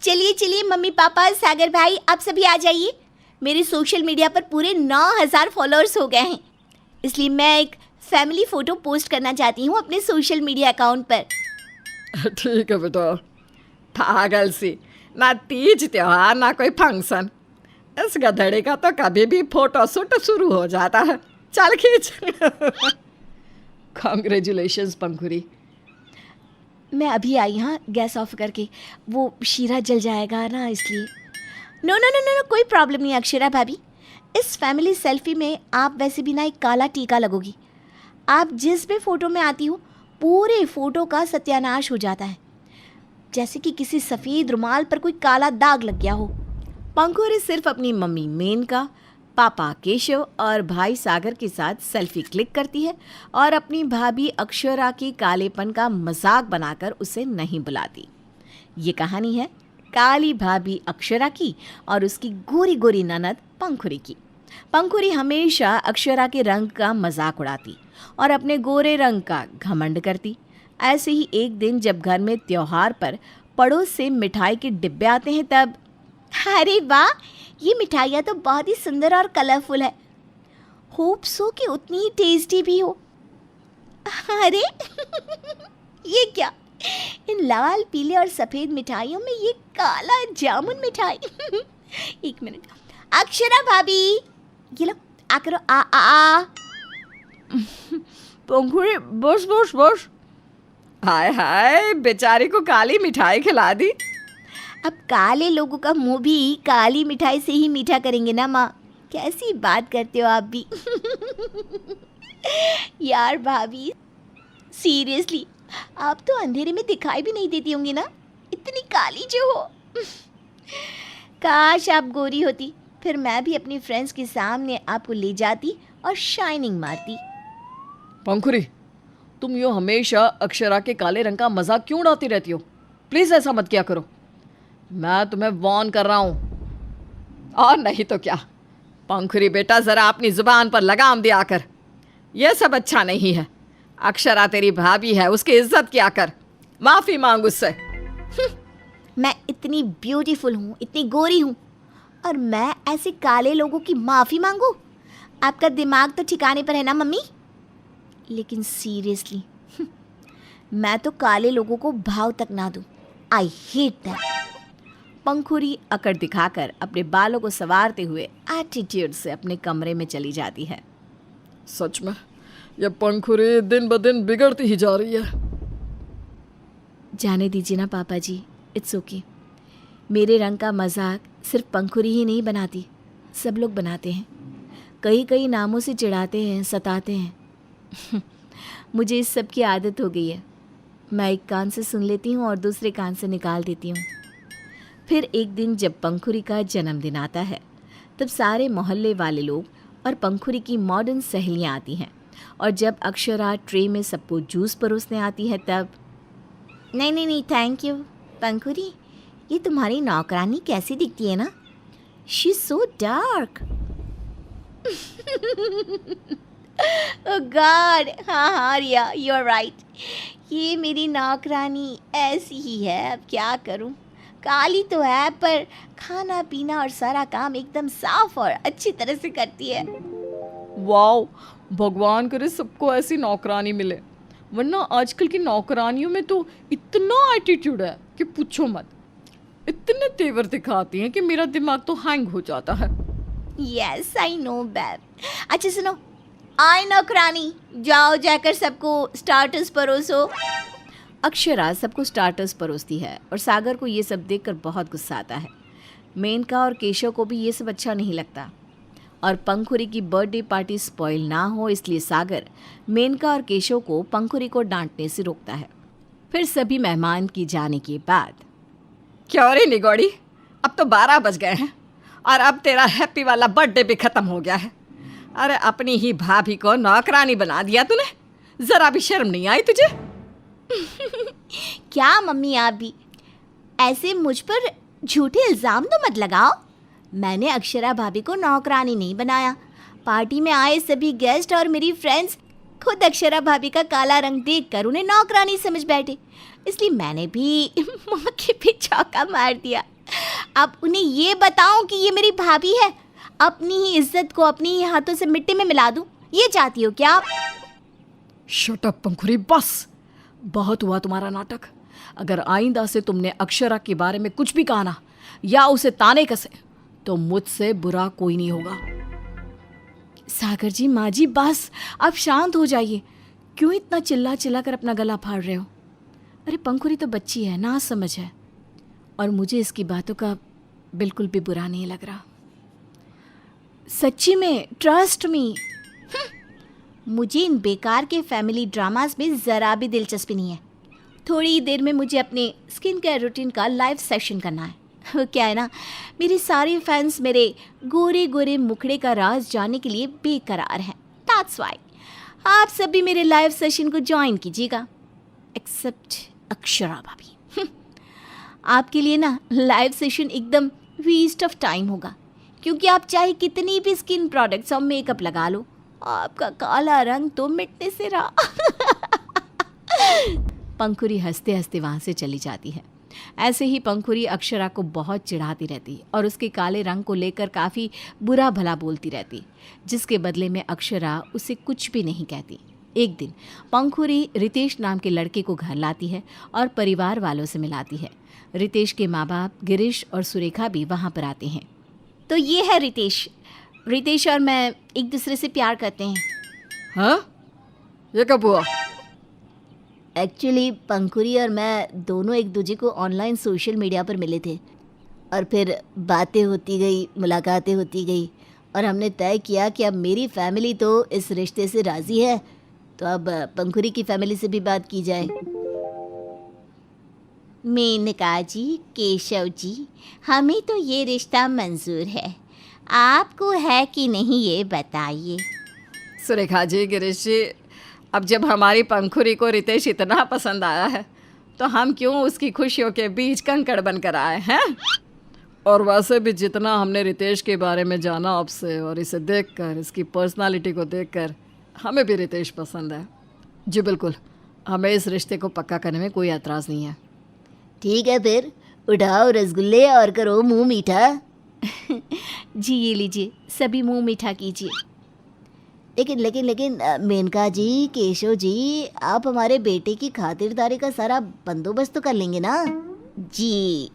चलिए चलिए mummy papa सागर भाई आप सभी आ जाइए। मेरे सोशल मीडिया पर पूरे 9,000 फॉलोअर्स हो गए हैं, इसलिए मैं एक फैमिली फ़ोटो पोस्ट करना चाहती हूँ अपने सोशल मीडिया अकाउंट पर। ठीक है बेटा। पागल सी, ना तीज त्योहार ना कोई फंक्शन, इस गधड़े का तो कभी भी फोटो शूट शुरू हो जाता है। चल खींच। कॉन्ग्रेचुलेशंस पंखुरी। मैं अभी आई, हाँ गैस ऑफ करके, वो शीरा जल जाएगा ना इसलिए। No no no no no कोई प्रॉब्लम नहीं अक्षरा भाभी। इस फैमिली सेल्फी में आप वैसे भी ना एक काला टीका लगोगी। आप जिस भी फ़ोटो में आती हो पूरे फ़ोटो का सत्यानाश हो जाता है, जैसे कि किसी सफ़ेद रुमाल पर कोई काला दाग लग गया हो। पंखुरी सिर्फ अपनी मम्मी मेनका, पापा केशव और भाई सागर के साथ सेल्फी क्लिक करती है और अपनी भाभी अक्षरा के कालेपन का मजाक बनाकर उसे नहीं बुलाती। ये कहानी है काली भाभी अक्षरा की और उसकी गोरी गोरी ननद पंखुरी की। पंखुरी हमेशा अक्षरा के रंग का मजाक उड़ाती और अपने गोरे रंग का घमंड करती। ऐसे ही एक दिन जब घर में त्योहार पर पड़ोस से मिठाई के डिब्बे आते हैं तब अरे वाह, ये मिठाइयाँ तो बहुत ही सुंदर और कलरफुल है। होप सो कि उतनी ही टेस्टी भी हो। अरे ये क्या, इन लाल पीले और सफ़ेद मिठाइयों में ये काला जामुन मिठाई। एक मिनट अक्षरा भाभी, ये लो आ करो, आ आ आ। पंखुरी बस बस बस। हाय हाय, बेचारी को काली मिठाई खिला दी। अब काले लोगों का मुंह भी काली मिठाई से ही मीठा करेंगे ना माँ। कैसी बात करते हो आप भी। यार भाभी सीरियसली, आप तो अंधेरे में दिखाई भी नहीं देती होंगी ना, इतनी काली जो हो। काश आप गोरी होती, फिर मैं भी अपनी फ्रेंड्स के सामने आपको ले जाती और शाइनिंग मारती। पंखुरी, तुम यो हमेशा अक्षरा के काले रंग का मजाक क्यों उड़ाती रहती हो? प्लीज ऐसा मत किया करो, मैं तुम्हें वार्न कर रहा हूँ। और नहीं तो क्या। पंखुरी बेटा, जरा अपनी जुबान पर लगाम दिया कर, यह सब अच्छा नहीं है। अक्षरा तेरी भाभी है, उसकी इज्जत किया कर, माफी मांग उससे। मैं इतनी ब्यूटीफुल हूँ, इतनी गोरी हूँ, और मैं ऐसे काले लोगों की माफ़ी मांगूँ? आपका दिमाग तो ठिकाने पर है ना मम्मी? लेकिन सीरियसली मैं तो काले लोगों को भाव तक ना दूँ। I hate that. पंखुरी अकड़ दिखाकर अपने बालों को संवारते हुए एटीट्यूड से अपने कमरे में चली जाती है। सच में यह पंखुरी दिन ब दिन बिगड़ती ही जा रही है। जाने दीजिए ना पापा जी, इट्स ओके। मेरे रंग का मजाक सिर्फ पंखुरी ही नहीं बनाती, सब लोग बनाते हैं। कई कई नामों से चिढ़ाते हैं, सताते हैं। मुझे इस सब की आदत हो गई है। मैं एक कान से सुन लेती हूँ और दूसरे कान से निकाल देती हूँ। फिर एक दिन जब पंखुरी का जन्मदिन आता है तब सारे मोहल्ले वाले लोग और पंखुरी की मॉडर्न सहेलियाँ आती हैं, और जब अक्षरा ट्रे में सबको जूस परोसने आती है तब नहीं नहीं नहीं थैंक यू पंखुरी, ये तुम्हारी नौकरानी कैसी दिखती है ना, she is so dark. Oh God, हाँ रिया यू आर राइट, ये मेरी नौकरानी ऐसी ही है। अब क्या करूँ, काली तो है पर खाना पीना और सारा काम एकदम साफ और अच्छी तरह से करती है। वाओ, भगवान करे सबको ऐसी नौकरानी मिले, वरना आजकल की नौकरानियों में तो इतना एटीट्यूड है कि पूछो मत। इतने तेवर दिखाती हैं कि मेरा दिमाग तो हैंग हो जाता है। Yes I know babe. अच्छा सुनो, आई नौकरानी, जाओ जाकर सबको स्टार्टर्स परोसो। अक्षरा सबको स्टार्टर्स परोसती है और सागर को ये सब देखकर बहुत गुस्सा आता है। मेनका और केशव को भी ये सब अच्छा नहीं लगता, और पंखुरी की बर्थडे पार्टी स्पॉइल ना हो इसलिए सागर मेनका और केशव को पंखुरी को डांटने से रोकता है। फिर सभी मेहमान की जाने के बाद, क्यों रे निगोड़ी, अब तो 12 बज गए हैं और अब तेरा हैप्पी वाला बर्थडे भी खत्म हो गया है। अरे अपनी ही भाभी को नौकरानी बना दिया तूने, जरा भी शर्म नहीं आई तुझे? क्या मम्मी आप भी ऐसे मुझ पर झूठे इल्ज़ाम तो मत लगाओ। मैंने अक्षरा भाभी को नौकरानी नहीं बनाया। पार्टी में आए सभी गेस्ट और मेरी फ्रेंड्स खुद अक्षरा भाभी का काला रंग देखकर उन्हें नौकरानी समझ बैठे, इसलिए मैंने भी मौके पे चौका मार दिया। अब उन्हें ये बताऊं कि ये मेरी भाभी है, अपनी ही इज्जत को अपनी ही हाथों से मिट्टी में मिला दूं, ये चाहती हो क्या आप? शट अप पंखुरी, बस बहुत हुआ तुम्हारा नाटक। अगर आइंदा से तुमने अक्षरा के बारे में कुछ भी कहा ना या उसे ताने कसे तो मुझसे बुरा कोई नहीं होगा। सागर जी, माँ जी, बस आप शांत हो जाइए। क्यों इतना चिल्ला चिल्ला कर अपना गला फाड़ रहे हो? अरे पंखुरी तो बच्ची है, ना समझ है, और मुझे इसकी बातों का बिल्कुल भी बुरा नहीं लग रहा। सच्ची में, ट्रस्ट मी। मुझे इन बेकार के फैमिली ड्रामास में ज़रा भी दिलचस्पी नहीं है। थोड़ी ही देर में मुझे अपने स्किन केयर रूटीन का लाइव सेशन करना है। वो क्या है ना, मेरे सारे फैंस मेरे गोरे गोरे मुखड़े का राज जानने के लिए बेकरार हैं। दैट्स वाई आप सभी मेरे लाइव सेशन को ज्वाइन कीजिएगा, एक्सेप्ट अक्षरा भाभी। आपके लिए ना लाइव सेशन एकदम वेस्ट ऑफ टाइम होगा, क्योंकि आप चाहे कितनी भी स्किन प्रोडक्ट्स और मेकअप लगा लो, आपका काला रंग तो मिटने से रहा। पंखुरी हंसते हंसते वहाँ से चली जाती है। ऐसे ही पंखुरी अक्षरा को बहुत चिढ़ाती रहती और उसके काले रंग को लेकर काफ़ी बुरा भला बोलती रहती, जिसके बदले में अक्षरा उसे कुछ भी नहीं कहती। एक दिन पंखुरी रितेश नाम के लड़के को घर लाती है और परिवार वालों से मिलाती है। रितेश के माँ बाप गिरीश और सुरेखा भी वहाँ पर आते हैं। तो ये है रितेश। रितेश और मैं एक दूसरे से प्यार करते हैं। हाँ, ये कब हुआ? एक्चुअली पंखुरी और मैं दोनों एक दूसरे को ऑनलाइन सोशल मीडिया पर मिले थे, और फिर बातें होती गई, मुलाकातें होती गई, और हमने तय किया कि अब मेरी फैमिली तो इस रिश्ते से राज़ी है, तो अब पंखुरी की फैमिली से भी बात की जाए। मेनका जी, केशव जी, हमें तो ये रिश्ता मंजूर है, आपको है कि नहीं ये बताइए। सुरेखा जी, गिरीश जी, अब जब हमारी पंखुरी को रितेश इतना पसंद आया है तो हम क्यों उसकी खुशियों के बीच कंकड़ बनकर आए हैं? और वैसे भी जितना हमने रितेश के बारे में जाना आपसे और इसे देखकर, इसकी पर्सनालिटी को देखकर, हमें भी रितेश पसंद है। जी बिल्कुल, हमें इस रिश्ते को पक्का करने में कोई एतराज़ नहीं है। ठीक है, फिर उठाओ रसगुल्ले और करो मुंह मीठा। जी ये लीजिए, सभी मुंह मीठा कीजिए। लेकिन मेनका जी, केशव जी, आप हमारे बेटे की खातिरदारी का सारा बंदोबस्त तो कर लेंगे ना? जी,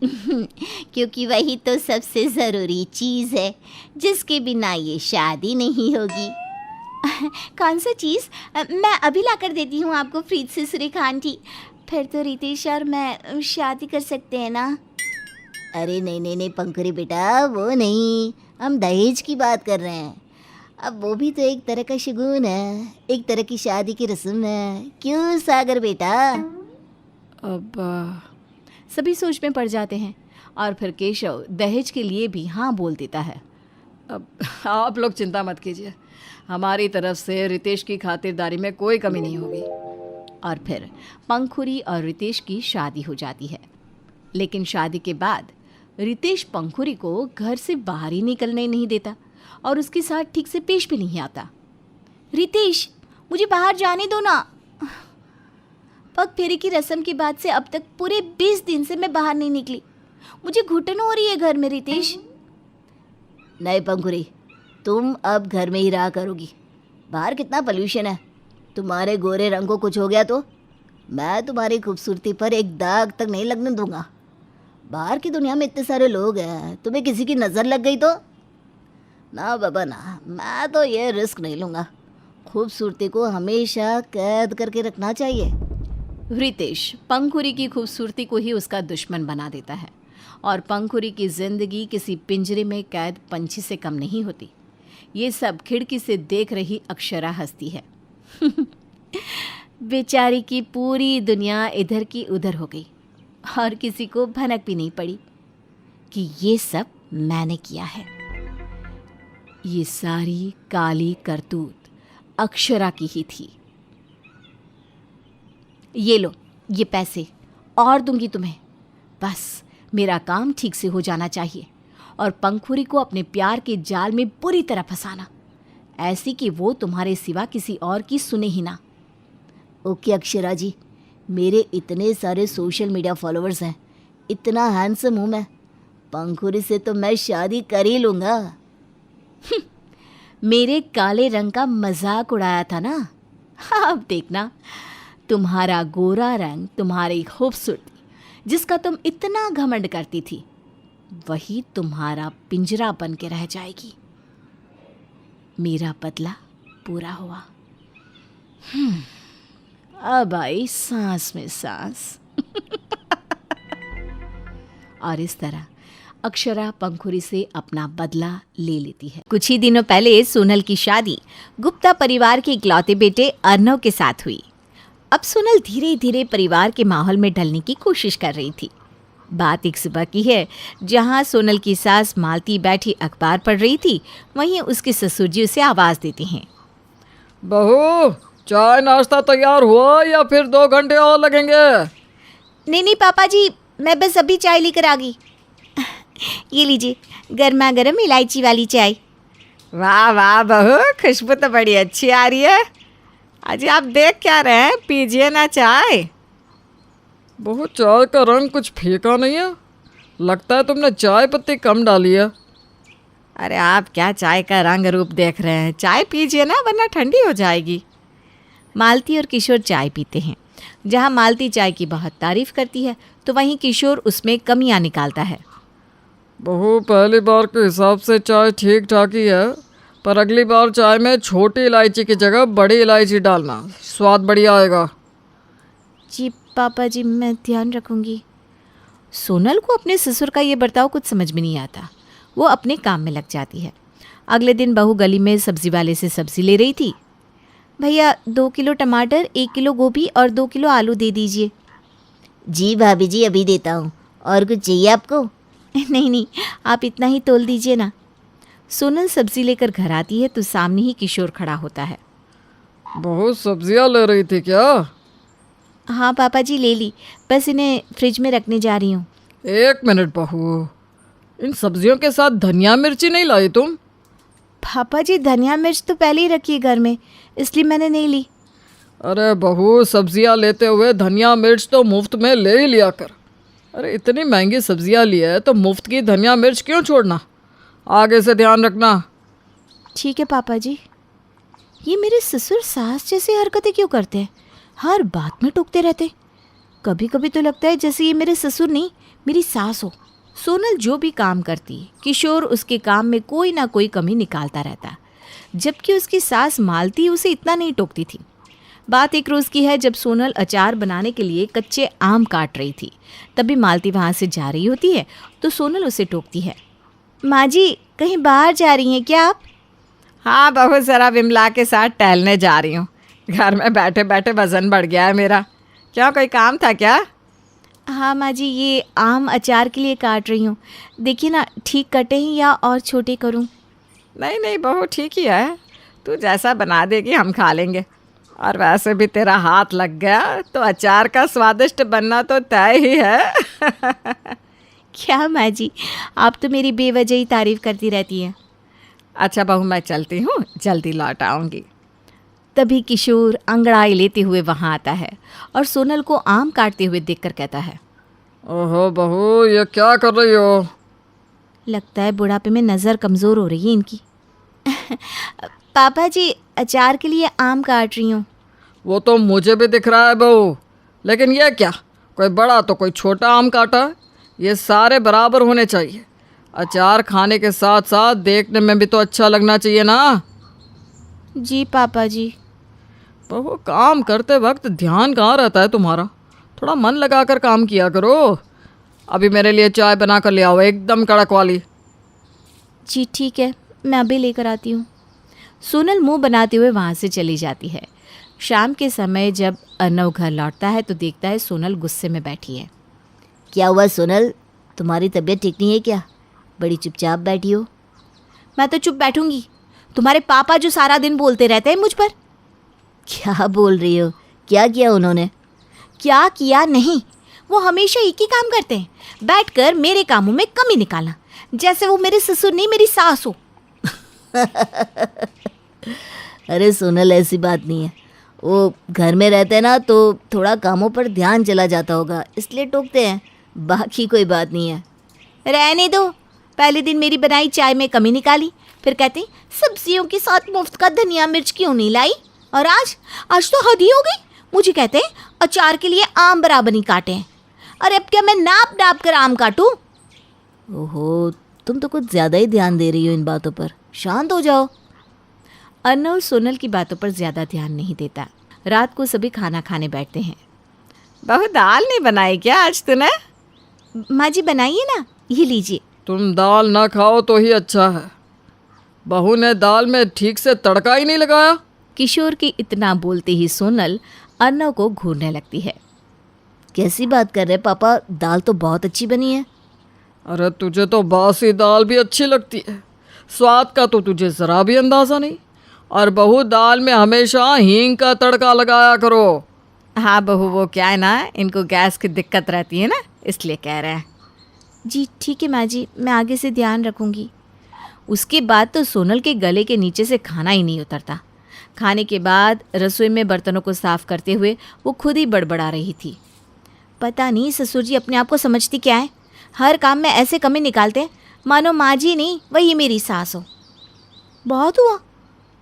क्योंकि वही तो सबसे ज़रूरी चीज़ है, जिसके बिना ये शादी नहीं होगी। कौन सा चीज़? मैं अभी ला कर देती हूँ आपको फ्रिज से सुरेखा आंटी। फिर तो रितेश और मैं शादी कर सकते हैं ना? अरे नहीं पंखुरी बेटा, वो नहीं, हम दहेज की बात कर रहे हैं। अब वो भी तो एक तरह का शगुन है, एक तरह की शादी की रस्म है। क्यों सागर बेटा? अब सभी सोच में पड़ जाते हैं और फिर केशव दहेज के लिए भी हाँ बोल देता है। अब आप लोग चिंता मत कीजिए, हमारी तरफ से रितेश की खातिरदारी में कोई कमी नहीं होगी। और फिर पंखुरी और रितेश की शादी हो जाती है। लेकिन शादी के बाद रितेश पंखुरी को घर से बाहर ही निकलने नहीं देता और उसके साथ ठीक से पेश भी नहीं आता। रितेश, मुझे बाहर जाने दो ना। पग फेरे की रस्म के बाद से अब तक पूरे 20 दिन से मैं बाहर नहीं निकली। मुझे घुटन हो रही है घर में। रितेश, नहीं पंखुरी, तुम अब घर में ही रहा करोगी। बाहर कितना पोल्यूशन है, तुम्हारे गोरे रंग को कुछ हो गया तो मैं तुम्हारी खूबसूरती पर एक दाग तक नहीं लगने दूंगा। बाहर की दुनिया में इतने सारे लोग हैं, तुम्हें किसी की नज़र लग गई तो ना बाबा ना, मैं तो ये रिस्क नहीं लूँगा। खूबसूरती को हमेशा कैद करके रखना चाहिए। रितेश पंखुरी की खूबसूरती को ही उसका दुश्मन बना देता है और पंखुरी की जिंदगी किसी पिंजरे में कैद पंछी से कम नहीं होती। ये सब खिड़की से देख रही अक्षरा हंसती है। बेचारी की पूरी दुनिया इधर की उधर हो गई और किसी को भनक भी नहीं पड़ी कि ये सब मैंने किया है। ये सारी काली करतूत अक्षरा की ही थी। ये लो, ये पैसे और दूंगी तुम्हें, बस मेरा काम ठीक से हो जाना चाहिए और पंखुरी को अपने प्यार के जाल में बुरी तरह फंसाना, ऐसी कि वो तुम्हारे सिवा किसी और की सुने ही ना। ओके अक्षरा जी, मेरे इतने सारे सोशल मीडिया फॉलोअर्स हैं, इतना हैंडसम हूँ मैं, पंखुरी से तो मैं शादी कर ही लूँगा। मेरे काले रंग का मजाक उड़ाया था ना। अब देखना, तुम्हारा गोरा रंग, तुम्हारी खूबसूरती, जिसका तुम इतना घमंड करती थी, वही तुम्हारा पिंजरा बन के रह जाएगी। मेरा बदला पूरा हुआ। अब आई सांस में सांस। और इस तरह अक्षरा पंखुरी से अपना बदला ले लेती है। कुछ ही दिनों पहले सोनल की शादी गुप्ता परिवार के इकलौते बेटे अर्नव के साथ हुई। अब सोनल धीरे धीरे परिवार के माहौल में ढलने की कोशिश कर रही थी। बात एक सुबह की है, जहां सोनल की सास मालती बैठी अखबार पढ़ रही थी, वहीं उसके ससुर जी उसे आवाज़ देते हैं। बहू, चाय नाश्ता तैयार हुआ या फिर 2 घंटे और लगेंगे? नहीं नहीं पापा जी, मैं बस अभी चाय लेकर आ गई। ये लीजिए, गर्मा गर्म इलायची वाली चाय। वाह वाह बहू, खुशबू तो बड़ी अच्छी आ रही है। अजी आप देख क्या रहे हैं, पीजिए ना चाय। बहू, चाय का रंग कुछ फीका नहीं है, लगता है तुमने चाय पत्ती कम डाली है। अरे आप क्या चाय का रंग रूप देख रहे हैं, चाय पीजिए ना वरना ठंडी हो जाएगी। मालती और किशोर चाय पीते हैं। जहाँ मालती चाय की बहुत तारीफ करती है, तो वहीं किशोर उसमें कमियां निकालता है। बहू, पहली बार के हिसाब से चाय ठीक ठाक ही है, पर अगली बार चाय में छोटी इलायची की जगह बड़ी इलायची डालना, स्वाद बढ़िया आएगा। जी पापा जी, मैं ध्यान रखूंगी। सोनल को अपने ससुर का ये बर्ताव कुछ समझ में नहीं आता। वो अपने काम में लग जाती है। अगले दिन बहू गली में सब्जी वाले से सब्जी ले रही थी। भैया 2 किलो टमाटर, 1 किलो गोभी और 2 किलो आलू दे दीजिए। जी भाभी जी, अभी देता हूँ। और कुछ चाहिए आपको? नहीं नहीं, आप इतना ही तोल दीजिए ना। सोनल सब्जी लेकर घर आती है तो सामने ही किशोर खड़ा होता है। बहुत सब्जियां ले रही थी क्या? हाँ पापा जी, ले ली, बस इन्हें फ्रिज में रखने जा रही हूँ। 1 मिनट बहू, इन सब्जियों के साथ धनिया मिर्ची नहीं लाई तुम? पापा जी, धनिया मिर्च तो पहले ही रखी है घर में, इसलिए मैंने नहीं ली। अरे बहू, सब्जियां लेते हुए धनिया मिर्च तो मुफ्त में ले ही लिया कर। अरे इतनी महंगी सब्जियां ली है तो मुफ्त की धनिया मिर्च क्यों छोड़ना? आगे से ध्यान रखना। ठीक है पापा जी। ये मेरे ससुर सास जैसी हरकतें क्यों करते हैं? हर बात में टोकते रहते। कभी कभी तो लगता है जैसे ये मेरे ससुर नहीं, मेरी सास हो। सोनल जो भी काम करती, किशोर उसके काम में कोई ना कोई कमी निकालता रहता, जबकि उसकी सास मालती उसे इतना नहीं टोकती थी। बात एक रोज़ की है, जब सोनल अचार बनाने के लिए कच्चे आम काट रही थी। तभी मालती वहाँ से जा रही होती है तो सोनल उसे टोकती है। माँ जी, कहीं बाहर जा रही हैं क्या आप? हाँ बहू, ज़रा विमला के साथ टहलने जा रही हूँ। घर में बैठे बैठे वज़न बढ़ गया है मेरा। क्या कोई काम था क्या? हाँ माँ जी, ये आम अचार के लिए काट रही हूँ। देखिए ना, ठीक कटे हैं या और छोटे करूँ? नहीं नहीं बहू, ठीक ही है। तू जैसा बना देगी हम खा लेंगे। और वैसे भी तेरा हाथ लग गया तो अचार का स्वादिष्ट बनना तो तय ही है। क्या माँ जी, आप तो मेरी बेवजह ही तारीफ़ करती रहती हैं। अच्छा बहू, मैं चलती हूँ, जल्दी लौट आऊँगी। तभी किशोर अंगड़ाई लेते हुए वहाँ आता है और सोनल को आम काटते हुए देखकर कहता है, ओहो बहू, ये क्या कर रही हो? लगता है बुढ़ापे में नज़र कमज़ोर हो रही है इनकी। पापा जी, अचार के लिए आम काट रही हूँ। वो तो मुझे भी दिख रहा है बहू, लेकिन ये क्या, कोई बड़ा तो कोई छोटा आम काटा है? ये सारे बराबर होने चाहिए। अचार खाने के साथ साथ देखने में भी तो अच्छा लगना चाहिए ना। जी पापा जी। बहू, काम करते वक्त ध्यान कहाँ रहता है तुम्हारा? थोड़ा मन लगा कर काम किया करो। अभी मेरे लिए चाय बना कर ले आओ, एकदम कड़क वाली। जी ठीक है, मैं अभी लेकर आती हूँ। सोनल मुंह बनाते हुए वहाँ से चली जाती है। शाम के समय जब अर्नव घर लौटता है तो देखता है सोनल गुस्से में बैठी है। क्या हुआ सोनल, तुम्हारी तबीयत ठीक नहीं है क्या? बड़ी चुपचाप बैठी हो। मैं तो चुप बैठूंगी, तुम्हारे पापा जो सारा दिन बोलते रहते हैं मुझ पर। क्या बोल रही हो? क्या किया उन्होंने? क्या किया नहीं, वो हमेशा एक ही काम करते हैं, बैठकर मेरे कामों में कमी निकालना, जैसे वो मेरे ससुर नहीं मेरी सास हो। अरे सोनल, ऐसी बात नहीं है। वो घर में रहते हैं ना तो थोड़ा कामों पर ध्यान चला जाता होगा, इसलिए टोकते हैं, बाकी कोई बात नहीं है। रहने दो, पहले दिन मेरी बनाई चाय में कमी निकाली, फिर कहते सब्जियों के साथ मुफ्त का धनिया मिर्च क्यों नहीं लाई, और आज तो हद ही हो गई। मुझे कहते हैं अचार के लिए आम बराबर नहीं काटे हैं। अरे अब क्या मैं नाप नाप कर आम काटूं? ओहो, तुम तो कुछ ज़्यादा ही ध्यान दे रही हो इन बातों पर, शांत हो जाओ। अर्नव सोनल की बातों पर ज़्यादा ध्यान नहीं देता। रात को सभी खाना खाने बैठते हैं। बहू दाल नहीं बनाई क्या आज तूने? माँ जी बनाइए ना, ये लीजिए। तुम दाल ना खाओ तो ही अच्छा है। बहू ने दाल में ठीक से तड़का ही नहीं लगाया। किशोर के इतना बोलते ही सोनल अर्नव को घूरने लगती है। कैसी बात कर रहे पापा, दाल तो बहुत अच्छी बनी है। अरे तुझे तो बासी दाल भी अच्छी लगती है, स्वाद का तो तुझे ज़रा भी अंदाज़ा नहीं। और बहू दाल में हमेशा हींग का तड़का लगाया करो। हाँ बहू, वो क्या है ना, इनको गैस की दिक्कत रहती है ना, इसलिए कह रहे हैं। जी ठीक है माँ जी, मैं आगे से ध्यान रखूँगी। उसके बाद तो सोनल के गले के नीचे से खाना ही नहीं उतरता। खाने के बाद रसोई में बर्तनों को साफ करते हुए वो खुद ही बड़बड़ा रही थी। पता नहीं ससुर जी अपने आप को समझती क्या है, हर काम में ऐसे कमी निकालते हैं मानो माँ जी नहीं वही मेरी सास हो। बहुत हुआ,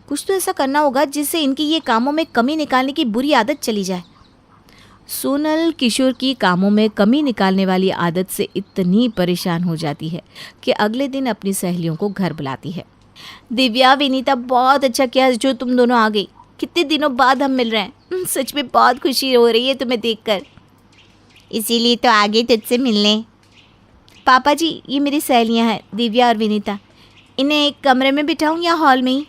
कुछ तो ऐसा करना होगा जिससे इनकी ये कामों में कमी निकालने की बुरी आदत चली जाए। सोनल किशोर की कामों में कमी निकालने वाली आदत से इतनी परेशान हो जाती है कि अगले दिन अपनी सहेलियों को घर बुलाती है। दिव्या, विनीता, बहुत अच्छा किया जो तुम दोनों आ गई। कितने दिनों बाद हम मिल रहे हैं, सच में बहुत खुशी हो रही है तुम्हें देखकर। इसीलिए तो आगे तुझसे मिलने। पापा जी, ये मेरी सहेलियां हैं दिव्या और विनीता, इन्हें एक कमरे में बिठाऊं या हॉल में ही?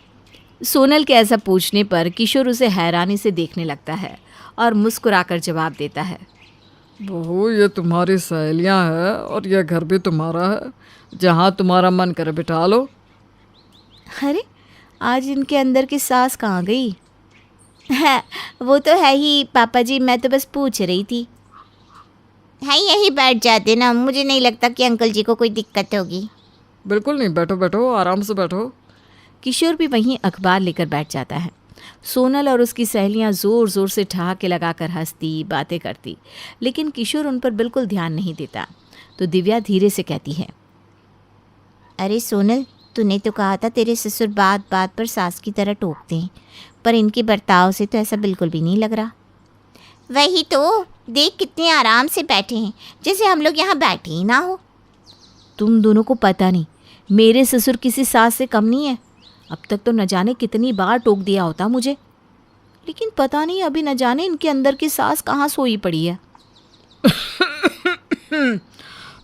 सोनल के ऐसा पूछने पर किशोर उसे हैरानी से देखने लगता है और मुस्कुराकर जवाब देता है। बहू, ये तुम्हारी सहेलियां हैं और यह घर भी तुम्हारा है, जहाँ तुम्हारा मन करे बिठा लो। अरे आज इनके अंदर की सास कहाँ गई? है, वो तो है ही पापा जी, मैं तो बस पूछ रही थी। है यही बैठ जाते ना, मुझे नहीं लगता कि अंकल जी को कोई दिक्कत होगी। बिल्कुल नहीं, बैठो बैठो, आराम से बैठो। किशोर भी वहीं अखबार लेकर बैठ जाता है। सोनल और उसकी सहेलियां ज़ोर ज़ोर से ठहाके लगाकर हंसती बातें करती, लेकिन किशोर उन पर बिल्कुल ध्यान नहीं देता। तो दिव्या धीरे से कहती है, अरे सोनल, तूने तो कहा था तेरे ससुर बात बात पर सास की तरह टोकते हैं, पर इनके बर्ताव से तो ऐसा बिल्कुल भी नहीं लग रहा। वही तो, देख कितने आराम से बैठे हैं, जैसे हम लोग यहाँ बैठे ही ना हो। तुम दोनों को पता नहीं, मेरे ससुर किसी सास से कम नहीं है। अब तक तो न जाने कितनी बार टोक दिया होता मुझे, लेकिन पता नहीं अभी न जाने इनके अंदर की सास कहाँ सोई पड़ी है।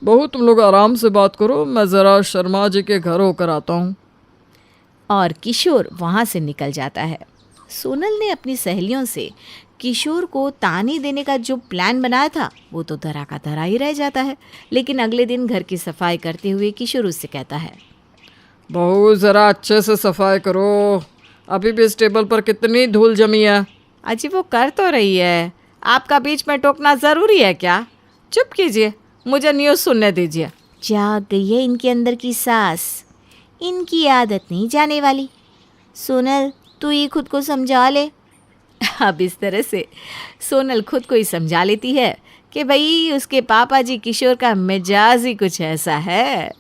बहू, तुम लोग आराम से बात करो, मैं ज़रा शर्मा जी के घर होकर आता हूँ। और किशोर वहाँ से निकल जाता है। सोनल ने अपनी सहेलियों से किशोर को ताने देने का जो प्लान बनाया था वो तो धरा का धरा ही रह जाता है। लेकिन अगले दिन घर की सफाई करते हुए किशोर उससे कहता है, बहू ज़रा अच्छे से सफाई करो, अभी भी इस टेबल पर कितनी धूल जमी है। अजी वो कर तो रही है, आपका बीच में टोकना ज़रूरी है क्या? चुप कीजिए, मुझे न्यूज़ सुनने दीजिए। जाग गई है इनके अंदर की सास, इनकी आदत नहीं जाने वाली। सोनल, तू ही खुद को समझा ले। अब इस तरह से सोनल खुद को ही समझा लेती है कि भाई उसके पापा जी किशोर का मिजाज ही कुछ ऐसा है।